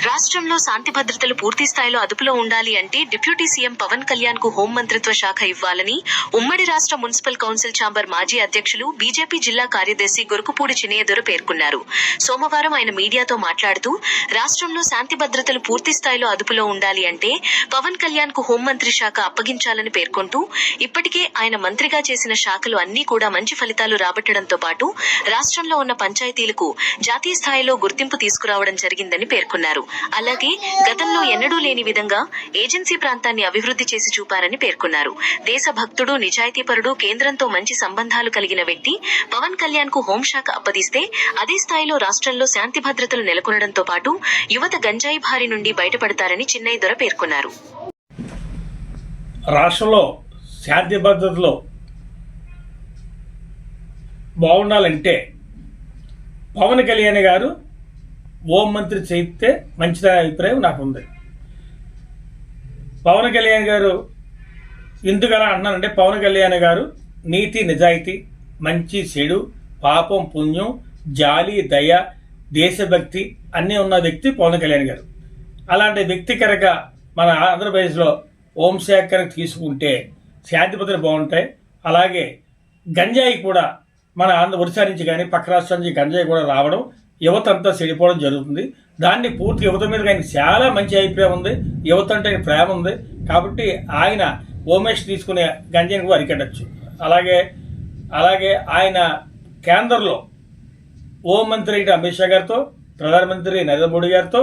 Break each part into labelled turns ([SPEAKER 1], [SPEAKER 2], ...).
[SPEAKER 1] రాష్ట్రంలో శాంతి భద్రతలు పూర్తి స్థాయిలో అదుపులో ఉండాలి అంటే డిప్యూటీ సీఎం పవన్ కళ్యాణ్ కు హోం మంత్రిత్వ శాఖ ఇవ్వాలని ఉమ్మడి రాష్ట్ర మున్సిపల్ కౌన్సిల్ ఛాంబర్ మాజీ అధ్యక్షులు బీజేపీ జిల్లా కార్యదర్శి గొరుకుపూడి చినయ్యదొర పేర్కొన్నారు. సోమవారం ఆయన మీడియాతో మాట్లాడుతూ రాష్ట్రంలో శాంతి భద్రతలు పూర్తి స్థాయిలో అదుపులో ఉండాలి అంటే పవన్ కళ్యాణ్ కు హోంమంత్రి శాఖ అప్పగించాలని పేర్కొంటూ ఇప్పటికే ఆయన మంత్రిగా చేసిన శాఖలు అన్నీ కూడా మంచి ఫలితాలు రాబట్టడంతో పాటు రాష్ట్రంలో ఉన్న పంచాయతీలకు జాతీయ స్థాయిలో గుర్తింపు తీసుకురావడం జరిగిందని పేర్కొన్నారు. అలాగే గతంలో ఎన్నడూ లేని విధంగా ఏజెన్సీ ప్రాంతాన్ని అభివృద్ధి చేసి చూపారని పేర్కొన్నారు. దేశభక్తుడు, నిజాయితీపరుడు, కేంద్రంతో మంచి సంబంధాలు కలిగిన వ్యక్తి పవన్ కళ్యాణ్ కు హోంశాఖ అప్పగిస్తే అదే స్థాయిలో రాష్ట్రంలో శాంతి భద్రతలు నెలకొనడంతో పాటు యువత గంజాయి బారి నుండి బయటపడతారని చిన్నయ్యదొర పేర్కొన్నారు.
[SPEAKER 2] రాష్ట్రంలో శాంతి భద్రతలో బాగుండాలంటే పవన్ కళ్యాణ్ గారు హోం మంత్రి చేస్తే మంచిదనే అభిప్రాయం నాకు ఉంది. పవన్ కళ్యాణ్ గారు ఎందుకలా అన్నానంటే పవన్ కళ్యాణ్ గారు నీతి, నిజాయితీ, మంచి, చెడు, పాపం, పుణ్యం, జాలి, దయ, దేశభక్తి అన్నీ ఉన్న వ్యక్తి పవన్ కళ్యాణ్ గారు. అలాంటి వ్యక్తి కనుక మన ఆంధ్రప్రదేశ్లో హోంశాఖ కనుక తీసుకుంటే శాంతి భద్రతలు బాగుంటాయి. అలాగే గంజాయి కూడా మన ఒడిశా నుంచి కానీ పక్క రాష్ట్రాల నుంచి గంజాయి కూడా రావడం, యువత అంతా చెడిపోవడం జరుగుతుంది. దాన్ని పూర్తి యువత మీద ఆయన చాలా మంచి అభిప్రాయం ఉంది. యువత అంటే ఆయన ప్రేమ ఉంది. కాబట్టి ఆయన హోమేష్ తీసుకునే గంజాయిని కూడా అరికట్టచ్చు. అలాగే ఆయన కేంద్రంలో హోంమంత్రి అయిన అమిత్ షా గారితో, ప్రధానమంత్రి నరేంద్ర మోడీ గారితో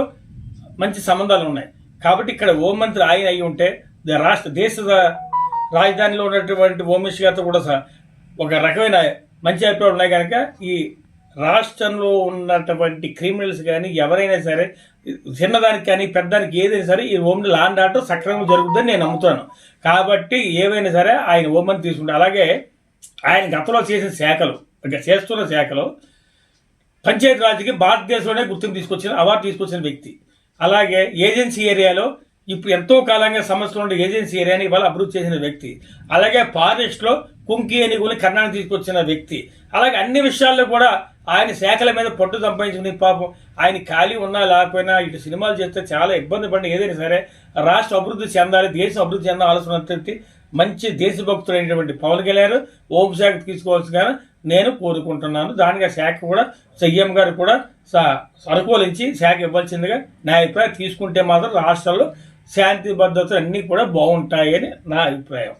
[SPEAKER 2] మంచి సంబంధాలు ఉన్నాయి. కాబట్టి ఇక్కడ హోంమంత్రి ఆయన అయి ఉంటే దేశ రాజధానిలో ఉన్నటువంటి హోమేష్ గారితో కూడా ఒక రకమైన మంచి అభిప్రాయాలు ఉన్నాయి. కనుక ఈ రాష్ట్రంలో ఉన్నటువంటి క్రిమినల్స్ కానీ ఎవరైనా సరే, చిన్నదానికి కానీ పెద్దదానికి ఏదైనా సరే ఈ హోమ్ లా అండ్ ఆర్డర్ సక్రమంగా జరుగుతుందని నేను నమ్ముతున్నాను. కాబట్టి ఏవైనా సరే ఆయన హోంమంత్రి తీసుకుంటే, అలాగే ఆయన గతంలో చేసిన శాఖలు, చేస్తున్న శాఖలో పంచాయతీ రాజ్కి భారతదేశంలోనే గుర్తింపు తీసుకొచ్చిన, అవార్డు తీసుకొచ్చిన వ్యక్తి. అలాగే ఏజెన్సీ ఏరియాలో ఇప్పుడు ఎంతో కాలంగా సమస్యలు ఉండే ఏజెన్సీ ఏరియాని ఇవాళ అభివృద్ధి చేసిన వ్యక్తి. అలాగే ఫారెస్ట్లో కుంకి ఏనుగుని కర్ణాటక తీసుకొచ్చిన వ్యక్తి. అలాగే అన్ని విషయాల్లో కూడా ఆయన శాఖల మీద పట్టు సంపాదించుకుని, పాపం ఆయన ఖాళీ ఉన్నా లేకపోయినా ఇటు సినిమాలు చేస్తే చాలా ఇబ్బంది పడిన ఏదైనా సరే రాష్ట్ర అభివృద్ధి చెందాలి, దేశం అభివృద్ధి చెందాలి ఆలోచన మంచి దేశభక్తులైనటువంటి పవన్ కళ్యాణ్ హోంశాఖ తీసుకోవాల్సిగా నేను కోరుకుంటున్నాను. దానికి ఆ శాఖ కూడా సీఎం గారు కూడా అనుకూలించి శాఖ ఇవ్వాల్సిందిగా నా అభిప్రాయం. తీసుకుంటే మాత్రం రాష్ట్రాల్లో శాంతి భద్రతలు అన్నీ కూడా బాగుంటాయని నా అభిప్రాయం.